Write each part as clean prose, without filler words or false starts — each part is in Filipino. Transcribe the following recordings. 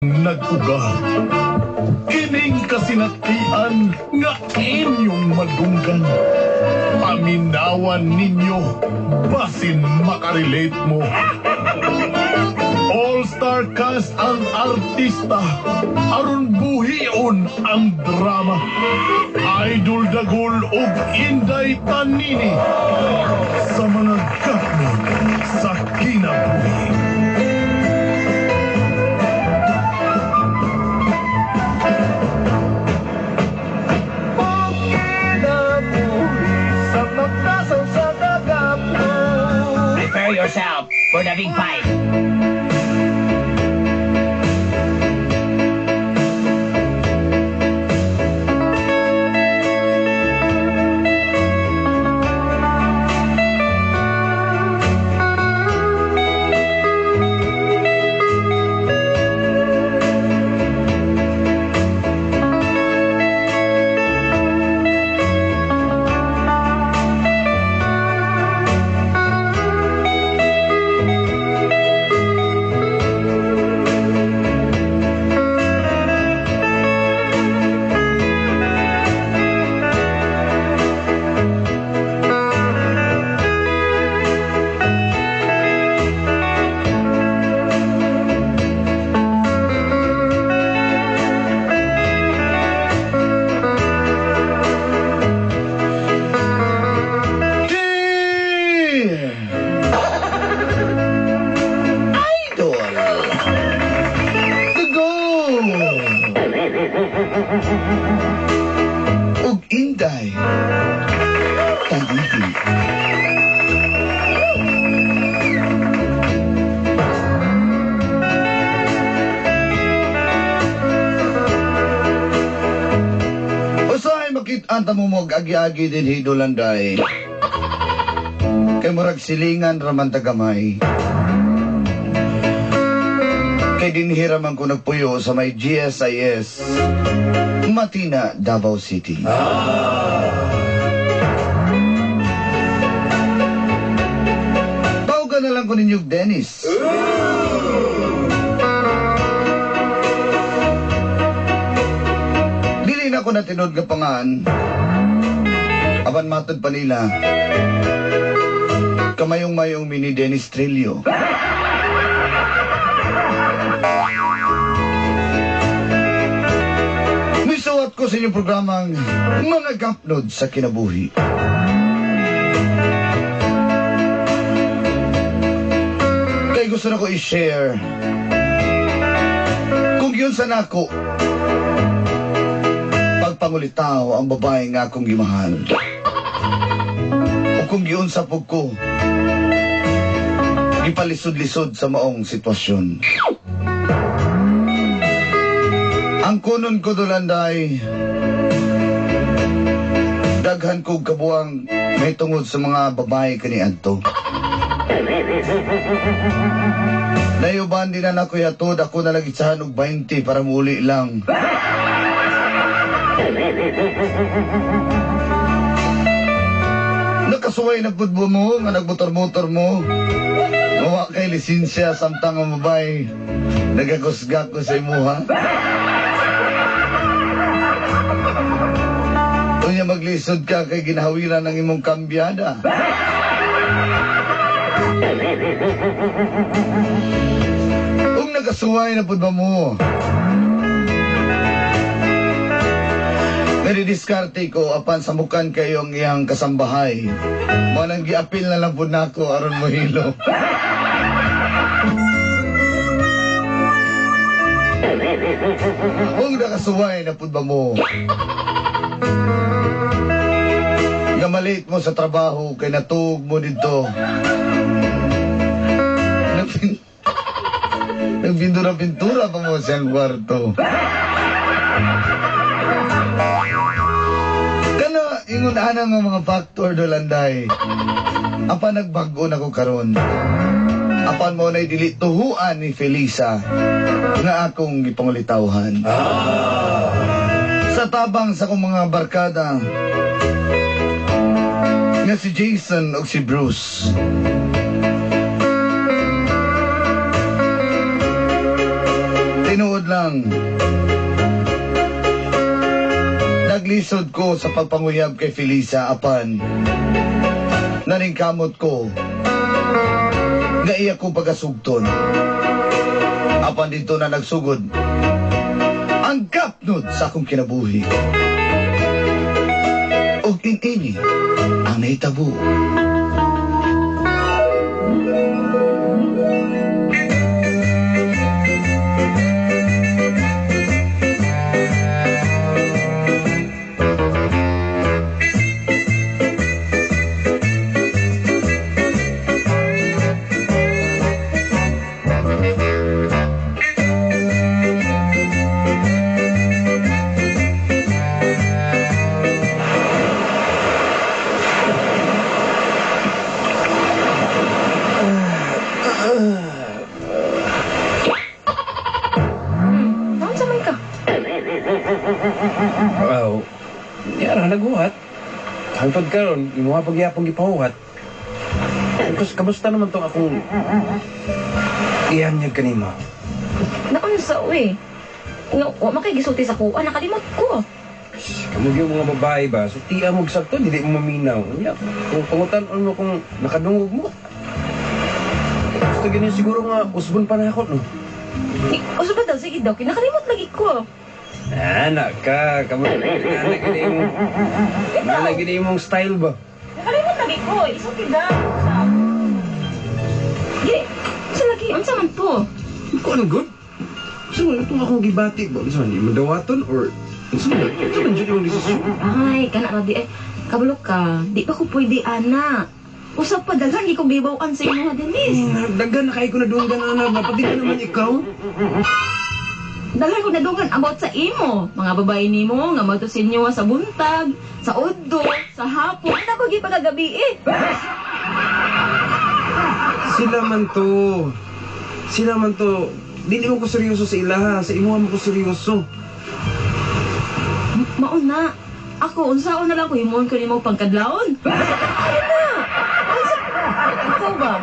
nag-uga. Kining kasinatian nga inyong madunggan. Paminawan ninyo, basin makarelate mo. All-star cast ang artista, aron buhion ang drama. Idol Dagol ug Inday Panini sa mga gapon sa kinabuhi. Prepare yourself for the big fight. ug Inday Panini. Usahay makit-an ta mo agi-agi din hidolanday. Kay murag silingan raman tagamay. Kay dinhiraman ko nagpuyo sa may GSIS Matina, Davao City. Tawagan na lang ko ninyo, Dennis. Dili na ko natinod nga pangaan. Apan matod pa nila. Kamayong-mayong mini Dennis Trillo. Misuot ko sa inyong programang Mga Gapnod sa Kinabuhi. Kaya gusto na ko i-share kung yun sa nako pagpangulitaw ang babae nga akong gimahal. O kung yun sa pugko ipalisod-lisod sa maong sitwasyon. Ang kunon ko dolanday, daghan kong kabuang may tungod sa mga babae kaniadto. Nayuban din na ako yatod, ako na lagi sahan og 20 para muli lang. Nakasuway na pudbo mo, nga nagmotor-motor mo. Mawa kay lisensya samtang ang babae. Nagagusgak ko sa imuha. Unya maglisod ka kay ginahawiran ng imong kambyada. Kung nakasuway na pudba mo, nadidiskarte ko apan samukan kayong iyang kasambahay. Manang giapil na lang po na ako aron mo hilo. Kung nakasuway na pudba mo, gamalit mo sa trabaho kay natug mo dito. Nagpintura-pintura pa mo siyang kwarto. Kana, ingunahan nga mga factor dolanday. Apa nagbago na ko karon. Apan mo na'y dili tuhuan ni Felisa nga akong gipangulitawhan. Sa tabang sa kong mga barkada nga si Jason o si Bruce. Tinuod lang. Naglisod ko sa pagpanguyab kay Felisa apan naningkamot ko nga iya ko pagasugton. Apan dito na nagsugod ang kapnod sa akong kinabuhi. Og ini ang nahitabo. Naon sa man ka? Wow. Yara, naguhat. Hantod karon, imuha pagyapong gipahuhat. Kamusta naman tong akong iyan niya kanima? Naon sa uwi? Nga, wa makigisulti sa kuha, nakalimot ko. Kamug yung mga babae ba? So, tiya mo sakto, hindi mo maminaw. Kanya, kung pangutan mo kung nakadungog mo. Gusto ganyan siguro nga, usbon pa na ako, no? Uso ba daw? Sige daw, kinakalimot lagi ko. Anak ka, nanagini mong style ba? Nakalimot lagi ko, isuki daw. Gini, isa lagi, ang man to. Iko ano good? So, itong akong gibati ba? So, hindi mo dawaton or... So, ito man dyan yung desisyon. Ay, kana ra di ay kabulok ka. Di pa ko pwede ana. Usap pa daghan ko bibawan sa imo, Denise. Dagan na kayo ko na doon anak. Pati ka naman ikaw. Daghan ko nadungan about sa imo. Mga babae nimo nga moto sinyo sa buntag, sa udto, sa hapon. Ano ba gi pagagabi eh? Sila man to. Dili mo ko seryoso sa ilaha. Sa imuha mo ko seryoso. Mauna. Ako, unsaon na lang ko himon ko nimo pangkadlawon. Ano na? Ikaw ba?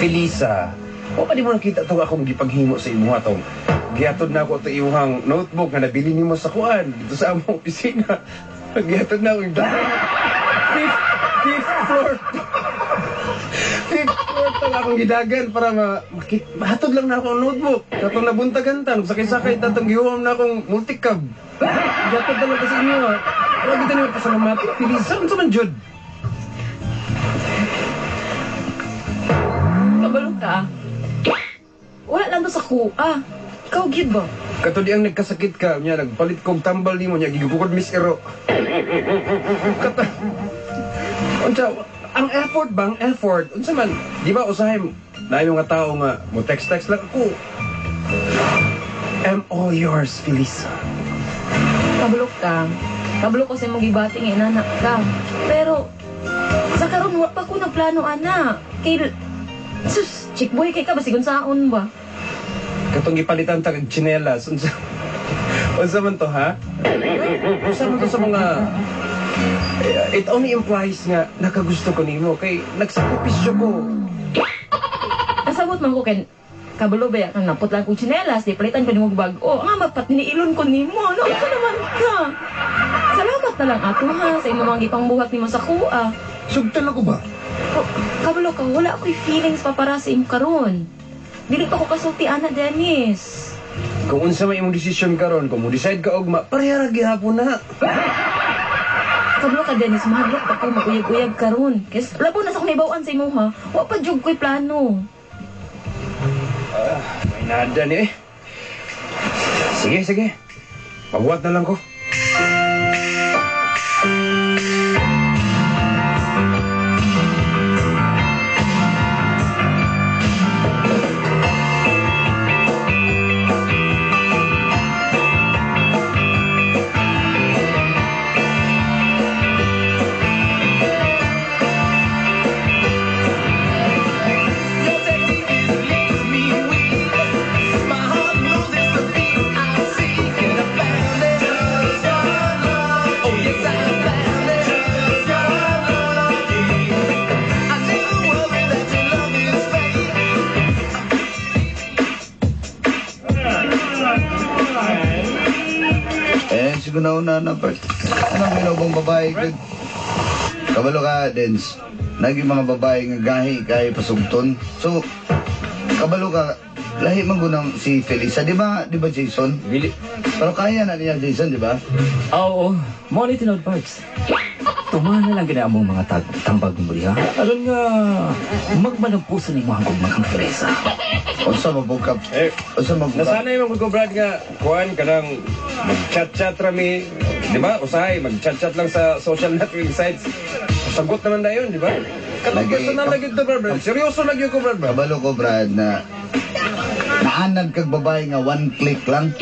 Felisa, o pa di mo nakita itong akong gipaghimo sa imuha tong gihatod na ako ito imuhang notebook na nabili nimo sa kuan dito sa among opisina. Gihatod na ako yung fifth floor. Fifth floor tong akong gidagan para mahatod lang na ako ang notebook. Katong nabuntagantan, sakay-sakay tatong gihuwam na akong multicab. Gihatod na lang kasi inyo ha. Wala kita niyo pasalamat. Felisa, ano sa man Jud? Kabalo ka. Wala lang to sa kuha. Ikaw gid ba? Kato di ang nagkasakit ka, niya nagpalit kong tambal nimo niya gigukod Miss Ero. Kata. Unsa ang effort bang effort? Unsa man, di ba usahay na yung mga tao nga mo text lang ako. I'm all yours, Felisa. Kabalo ka. Kabalo ko sa imong gibati nga inanak ka. Pero sa karon wa pa ko na plano ana. Kay sus, chick boy kay ka basigon saon ba? Katong gipalitan ta kag tsinelas. Unsa man to ha? Unsa man to sa mga it only implies nga nakagusto ko nimo kay nagsakripisyo ko. Nasabot man ko kay kabalo ba kang napot lang kong tsinelas, di palitan ko nimo bag-o. Nga mapat niilon ko nimo. No, ito naman ka. Salamat na lang ato ha sa imong mga gipangbuhat nimo sa kuha. Sugtan ako ba? Kabalo ka, wala ako'y feelings pa para sa imo karon. Dili pa ko kasulti ana, Dennis. Kung unsa may imong desisyon karon, kung mo decide ka og pareha ra gihapon na. Kabalo ka, Dennis, mahadlok pa ko maguyab-uyab karon. Kasi labo na sa akong naibawan sa imo ha. Wa pa jug ko'y plano. May nada ni eh. Sige. Pabuhat na lang ko. Oh yes, I found it. siguro na part. Anong ginobong babae? Good. Kabalo ka, Dens. Naging mga babae nga gahi kay pasugton. So, kabalo ka, lahi man gunang si Felisa. Di ba Jason? Bili. Pero kaya na niya Jason, di ba? Oo, mo ni tinod parts. Tumana lang gina among mga tambag mo diha. Aron nga magmanang puso ni mo ang mga Teresa. Unsa mabukap? Unsa mabukap? Nasanay mo ko Brad nga kuan kanang mag-chat-chat rami, di ba? Usahay mag-chat-chat lang sa social networking sites. Sagot naman dayon, di ba? Katong Lagi- personal lagi to Brad. Seryoso lagi ko Brad. Kabalo ko, Brad, na naanad kag babae nga one click lang.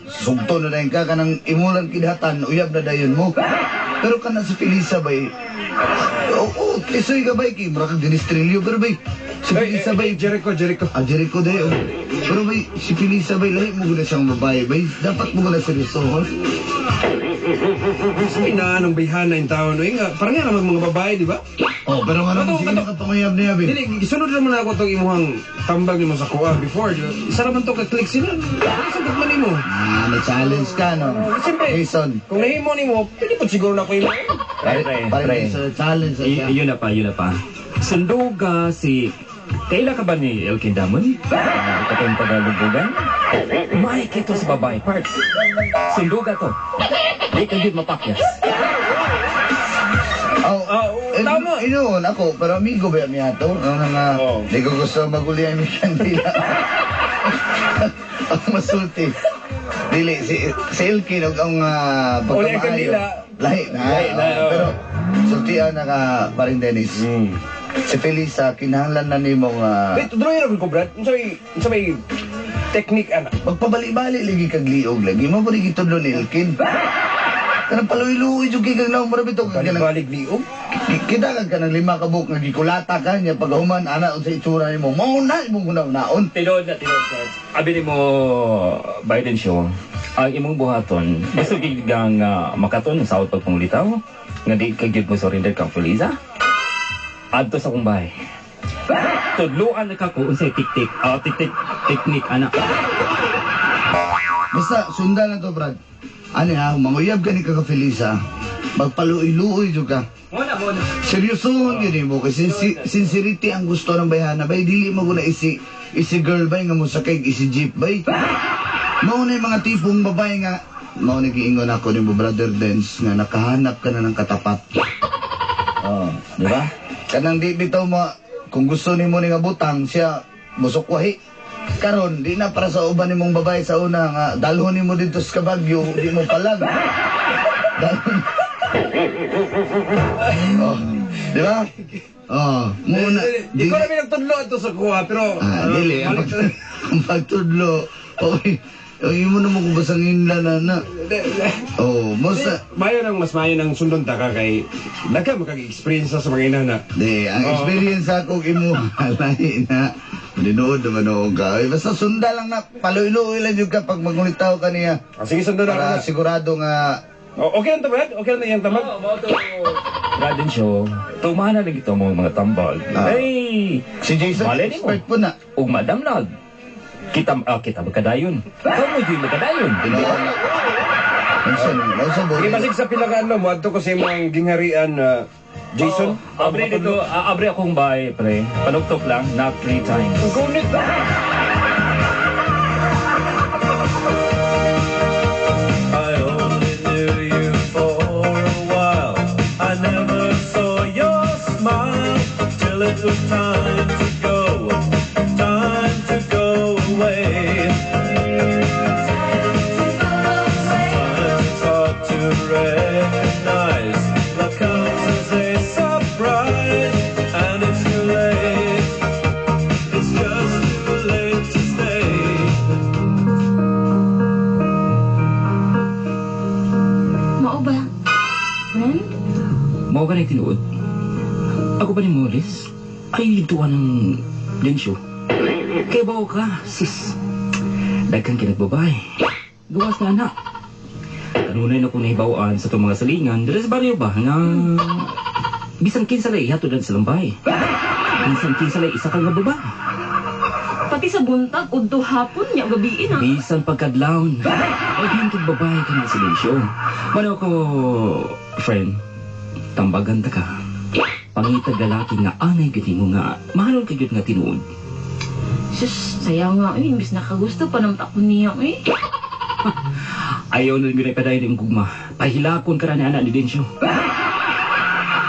Sugto na dayon ka, kanang imulan kidhatan, uyab na dayon mo. Pero kana si Felisa bay, kisoy ka bay, kimra kag dinistrilyo, pero bay, si Felisa bay, Jericho. Jericho dayo. Pero bay, si Felisa bay, lahi mo guna siyang babae bay, dapat mo guna seryosohon. Sabi na anong bayhana yung tao no nga. Parang nga naman mga babae, di ba? Oh, pero nga naman, sige Kato- nakapangayab na yabi. Dili, isunod naman ako itong imuhang tambag ni mo sa kuha before. Di ba? Isa naman to ka-click sila. Ano sa man mo? Na-challenge ka, no? Siyempre, Jason, kung nahimo ni mo, pwede po siguro na ko imo. parang sa challenge na siya. Yun na pa. Sunduga si... Kaila ka ba ni Elkin Damon? Katong Tagalubugan? May kito sa babae parts. Sunduga to. Di ka yun mapakyas. Tama. Inoon ako, pero amigo ba niya to? Ano nga, Oo. di ko gusto magulihan ni Candila. Ang masulti. Dili, si Elkin, huwag ang Uli ang Candila. Lahi na. Oo. Pero, sultihan na ka pa rin, Dennis. Si Felisa, kinahanglan na ni mong Wait, drawing ako ko, Brad. Unsa may technique, anak? magpabali-bali lagi kag liog lagi. Mo ba rin itudlo ni Elkin? Kanang paluy-luoy yung kikag naong marami ito. Balik-balik liog? Kita ka ng 5 kabuk nga gikulata ka niya pag human ana sa itsura nimo mauna imong gunaon. Tinod parts. Abi ni mo Biden show. Ang imong buhaton, gusto gigang makaton sa out pagpangulitaw. Nga di ka gyud mo surrender kang Felisa. Adto sa kong bahay. Tudluan na ka ko unsay tik-tik. Teknik anak. Basta sundan na to, Brad. Ani ha, manguyab ka ni kaka Felisa. Magpaluoy-luoy jud ka. Muna. Seryosohon yun mo kasi sincerity ang gusto ng bayhana bay dili mo guna isi girl bay nga mo sakay isi jeep bay. Mao na yung mga tipong babae nga mao na giingon ako ni mo brother Dance nga nakahanap ka na ng katapat. Oh, di ba? Kanang di bitaw mo kung gusto nimo ni nga butang siya musukwahi. Karon di na para sa uban nimong babae sa una nga dalhon nimo dito sa Kabagyo di mo palag. Dalhon. Oh, di ba? Oh, muna. Di ko namin nagtudlo ito sa kuha, pero... Dili. Ang pagtudlo. Okay. Yung mo naman kung basangin na. Oh, mosa. Mas mayo ng sundon ta ka kay... Nagka makag-experience sa mga inana. Di, ang experience ako imo lahi na. Dinood naman ako ka. Basta sunda lang na. Paluy-luoy lang yung kapag magulitaw ka niya. Sige, sundon Para na. sigurado nga. Okay lang to, Brad? Okay lang na yung tamag? Biden show. Tumana lang ito mga tambal. Hey! Si Jason, Malay ni mo. expert po na. Ug madamlag. Kita magkadayon. Kamu yung magkadayon. Nausan mo. Sige, masig sa pilagaan mo. Muadto ko sa imong gingharian, Jason. Abre dito, abre akong bahay, pre. Panuktok lang, not 3 times. Gunit ba? I only knew you for a while. I never saw your smile till it was time to go away. Sometimes it's hard to recognize love comes as a surprise, and it's too late. It's just too late to stay. Mao ba? Friend? Mao ka na tinuod. Ako ba ni Morris? Ay, lituan ng lensyo. Kaya ba ka, sis? Daghang kinagbabay. Gawas na anak. Kanunay na kung nahibawaan sa itong mga salingan, dala sa baryo ba nga... Bisan kinsalay, hatudan sa lambay. Bisan kinsalay, isa kang nga baba. pati sa buntag, udto hapon niya, gabiin ah. Bisan pagkadlawon. Ay, hintod babae ka ng silensyo. Mano ko, friend, tambagan ta ka. Pangitag lalaki nga anay giti mo nga, mahalon ka gyud nga tinuod. Sus, sayang nga eh, imbis nakagusto pa ng takon niya eh. Ayaw na nila padayon ng gugma. Pahilakon ka na ni anak ni Densyo.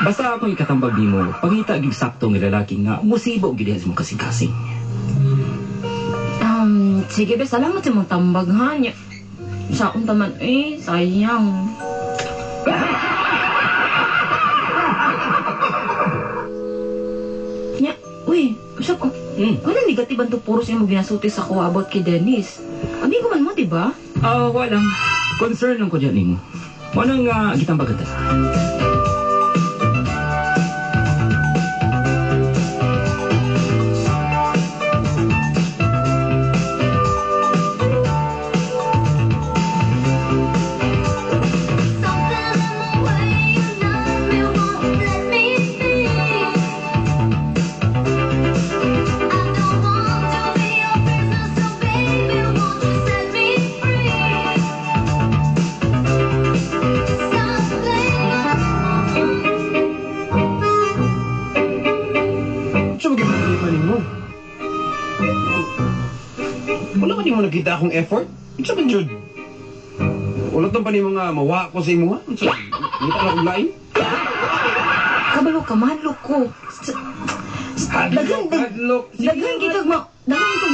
Basta akong ikatambag ni mo, pangita gyud sakto nga lalaki nga, musibo gyud sa mong kasing-kasing. Sige be, salamat sa mong tambag ha. Saon taman eh, sayang. Nya, uy, usap ko. Anong negatiban to puro siya mo ginasuti sa ko about kay Dennis? Amigo man mo, diba? Walang. Concern lang ko dyan ni mo. Manang gitambagan ta. Wala ka di mo nakita akong effort? Isa man yun. Wala tong pa ni mga mawa ko sa imo ha? Kita lang kong lain? Kabalo ka, mahalo ko. Hadlok. Daghan kitag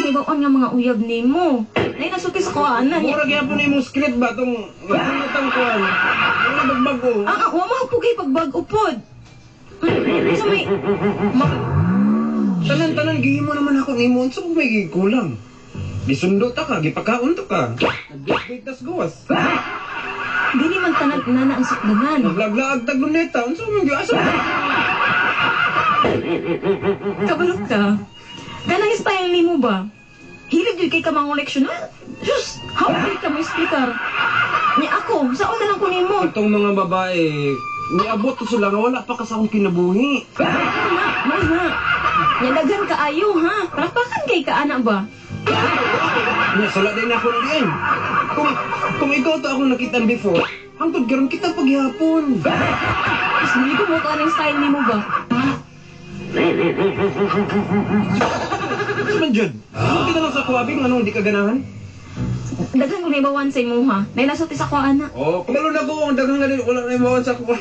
gibaon nga mga uyab nimo. Nay nasuki sa kuana niya. Mura gyapon ni mo script ba tong matang kuan? Ano bagbago? Wa mo pugay pagbag upod. Sa may Tanan-tanan gihimo naman ako nimo unsa kung may kulang. Gisundo ta ka, gipakaon to ka. Nag-date tas gawas. dili man tanan nana ang sukdanan. Naglaglaag tag luneta unsa man giasa? Kabalok ka. Kanang style nimo ba? Hilig yun kay ka mga leksyon. Sus, how ka mo speaker? Ni ako, saan na lang ko nimo? Itong mga babae, niabot to sila nga wala pa ka sa akong kinabuhi. May na. Nyalagan ka ayo ha. Parapakan kay ka ana ba? Sala din ako na din. Kung ikaw to akong nakitan before, hangtod karon kita paghihapon. Mas hindi ko mo anong style nimo ba? Man jud. Hindi ka lang sa kuwabing ano hindi ka ganahan? Daghan ko na ibawan sa imo ha. Nay nasot sa ko ana. Oh, kumalo na ko ang daghang nga wala na ibawan sa kuwa.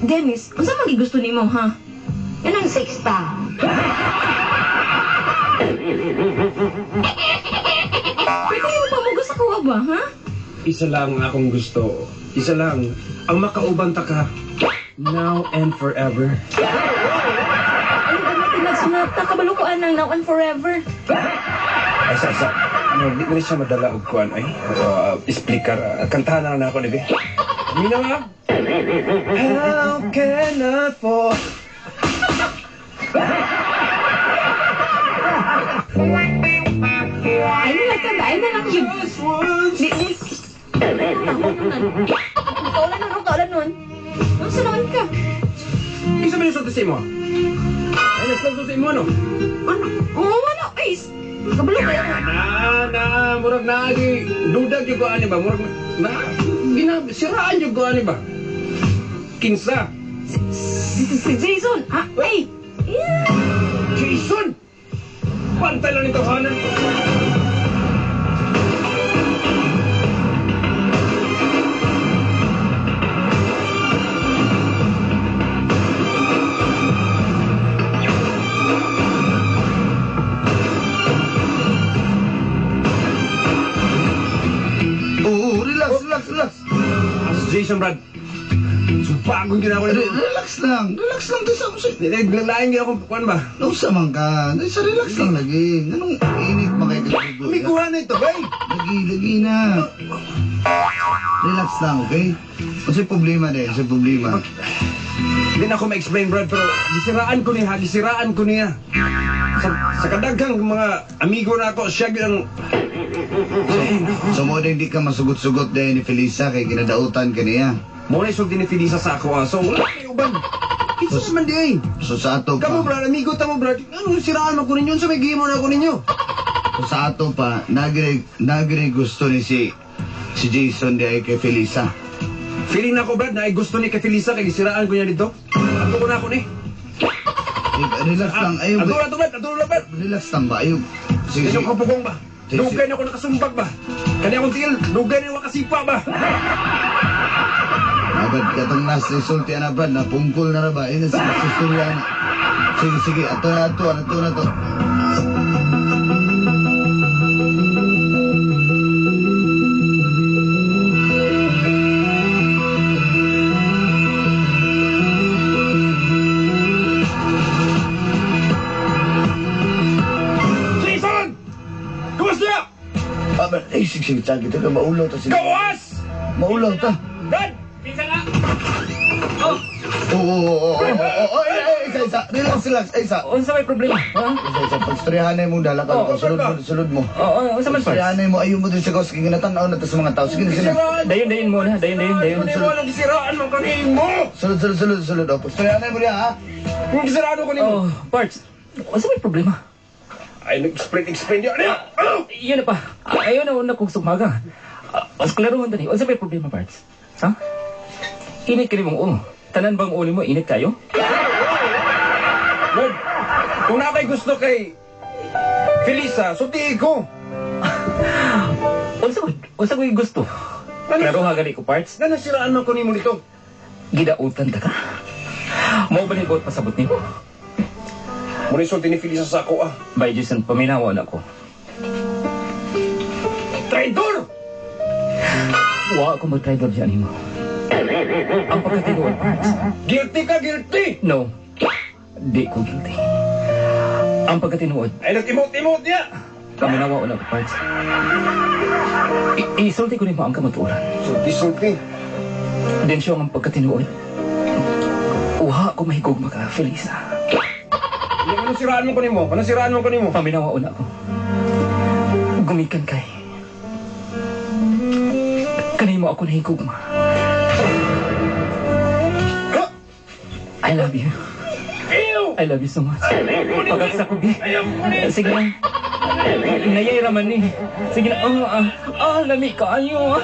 Dennis, unsa man gusto nimo ha? Yan ang sexta. Pwede mo pa mo gusto ko ba ha? Isa lang ang akong gusto. Isa lang. Ang makauban ta ka. Now and forever. Ano ba natin nagsunat? Kabalo ko anang now and forever. Ay, sa. Ano, di na siya madala og kuan ay. Explicar. Kantahan na ako, dibe? Mina nga. How can I fall? Ay, nagkagay na lang yun. Di. Kaulan nun. Ano sa naman ka? Isa ba yung sulti sa imo? Ay, nagsulti sa imo, ano? Ano? Oo, ano? Ay, kabalo ka. Murag na, dudag yung kuan ba? Murag na, siraan yung kuan ba? Kinsa? Si Jason. Ah, ay. Yeah. Jason! Pantay lang ito, hanan ko. Relax. Jason, Brad. Bagong ginawa nito. Relax lang to sa musik. Naglain niya akong kuan ba? Nausa man ka. Sa relax lang lagi. Anong init ba kayo kagigulo? May kuha na ito, bay! Lagi na. Relax lang, okay? Kasi problema din, Hindi na ako ma-explain, Brad, pero gisiraan ko niya. Sa kadaghang mga amigo na ako, siya ang... So mo din di ka masugot-sugot dahil ni Felisa kay ginadautan ka niya. Muna isulti ni Felisa sa ako, so wala kayo uban. Kitsa naman di ay. So sa ato Kamu, pa, brad, amigo, tamo, brad. Ano, siraan mo ko ninyo? Sa may gimo na ako ninyo. so sa ato pa, nagre gusto ni si Jason di ay kay Felisa. Feeling na ko, brad, na ay gusto ni kay Felisa kay gisiraan ko niya dito. Ato ko na ako ni. Relax lang, ayaw ba? Ato na, brad. Relax lang ba? Ayaw. Sige, Kasi sige. ko pugong ba? Sige, Dugay na ako nakasumbag ba? Kani akong tigil, dugay na ako nakasipa ba? Abad katong last result yan na brad, napungkol na ba? Ina sa susturya na. Sige, sige, ato na to. Jason! Kawas niya! Abad, ay, sige, tsaka kita ka, maulaw ta sila. Kawas! Maulaw ta. Brad! Pisa nga! Oo, isa. Relax, isa. Unsa may problema? Ha? Isa, pagstoryahan na mo, dala ka, sulod mo. Unsa man, Parts? Pagstoryahan na mo, ayaw mo din siya kaus, kaya natanaw na to sa mga tao. Sige, sige. Dayon mo na, dayon. Ano mo lang gisiraan mo kanin mo? Sulod. Pagstoryahan na mo niya, ha? Kung gisiraan ko ninyo. Oh, Parts. Unsa may problema? Ay, nag-explain yun. Ano? Iyon na pa. Ayaw na una kong sumaga. Mas klaruhan tani. Unsa may problema, Parts? Ha? Init ka ni mong Tanan bang uli mo, init kayo? Brad, kung na kay gusto kay Felisa, sutiin ko. Unsa ko gusto? Klaro ha gali ko, Parts. Na nasiraan man ko nimo dito. Gidautan ka ka? Mao ba ni pasabot nimo? Muna isulti ni Felisa sa ako, ah. By Jason, paminawa na ko. Traidor! Wa ako mag-traitor dyan nimo. Ang pagkatinuan, Parts. Guilty ka, guilty! No. Di ko guilty. Ang pagkatinuod, Ay, nag-imot-imot niya! paminawa na ko, Parts. Isulti ko nimo ang kamatuoran. Sulti. Din siya ang pagkatinuod. Uha ko mahigugma ka, Felisa. Ano siraan mo ko nimo? Ano siraan mo ko nimo? Paminawa na ko. Gumikan kay. Kanimo ako nahigugma. I love you. I love you so much. Pagkaksa ko, Bi. Sige na. Nayay raman ni. Sige na. Lami ka ayo.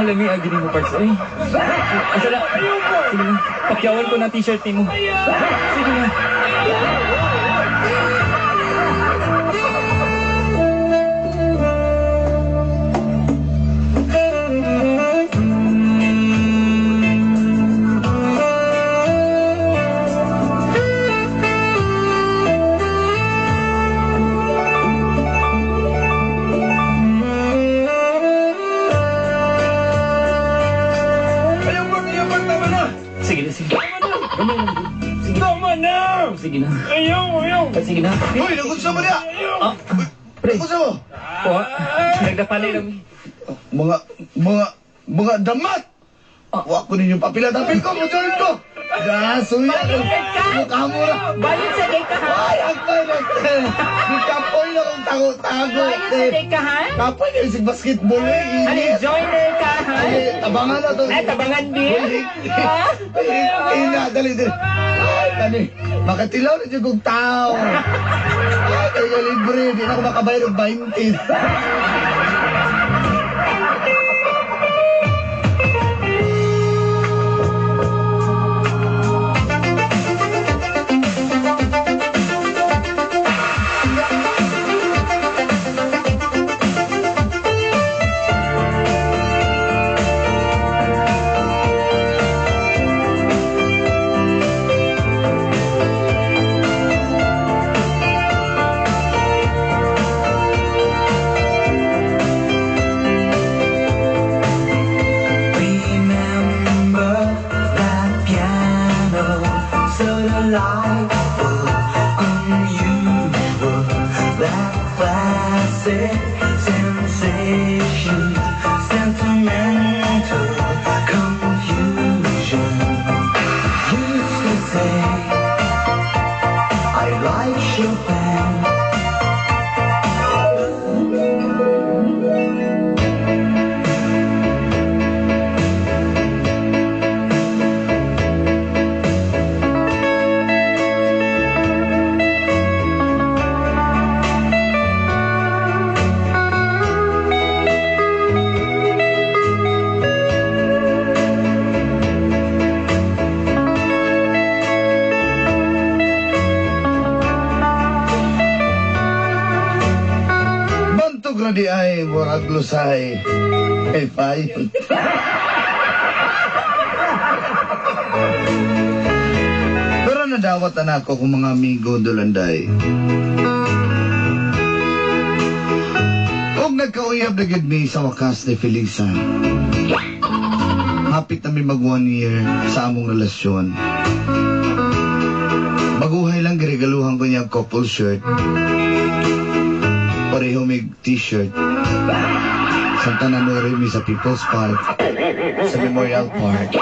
Lami agini mo, Parts. Ay. Asa na. Sige na. Pakyawan ko na t-shirt ni mo. Sige na. Sige. Gamay lang. Sige. Tama na! Sige na. Ayaw! Sige na. Uy, nagunsa mo niya! Pre. Nagunsa mo! Nagdapalay lang. Mga damat! Wa ko ninyo papilatapin ko, motorin ko! Suya! Mukha mo na! Bayad sa day ka, ha? Ay, ang kainag! Di kapoy na kong tago-tago! Bayad sa day ka, ha? Kapoy na yung basketball eh! Ano, joiner ka, ha? Tabangan na to! Ay, tabangan din. Ha? Dali. Ay, kani. Makatilaw na dyan kong tao. Ay, kaya libre. Di na ako makabayar ng 20. Remember that piano, so delightful, unusual, that classic sensation, sentimental confusion. Used to say I like Chopin. Pero di ay murag lusay. Kay payon. Pero nadawat na ako kung mga amigo dolanday. Kung nagkauyab na gid mi sa wakas ni Felisa. Hapit na mi mag 1 year sa among relasyon. Baguhay lang giregaluhan ko niya couple shirt. Pareho mig t-shirt. Sa Tananore mi sa People's Park, sa Memorial Park,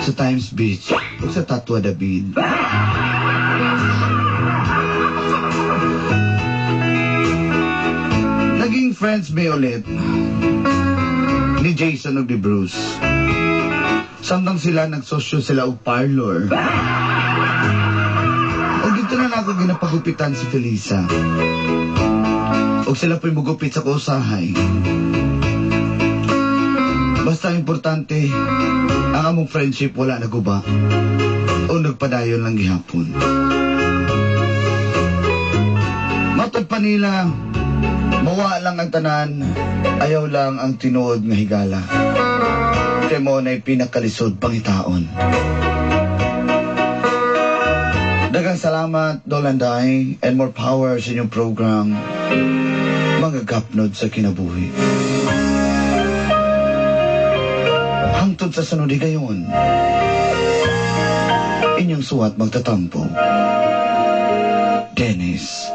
sa Times Beach, o sa Tatwa David. Naging friends mi ulit ni Jason ug ni Bruce. Samtang sila nagsosyo sila og parlor. O dito na ako ginapagupitan si Felisa. O sila po'y mugupit sa kausahay. Basta importante, ang among friendship wala naguba. O nagpadayon lang gihapon. Matod pa nila, mawa lang ang tanan, ayaw lang ang tinuod nga higala. Kay mo na'y pinakalisod pangitaon. Daghang salamat, Dolanday, and more power sa inyong program, mga gapnod sa kinabuhi. Hangtod sa sunod gayon, inyong suwat magtatampo. Dennis.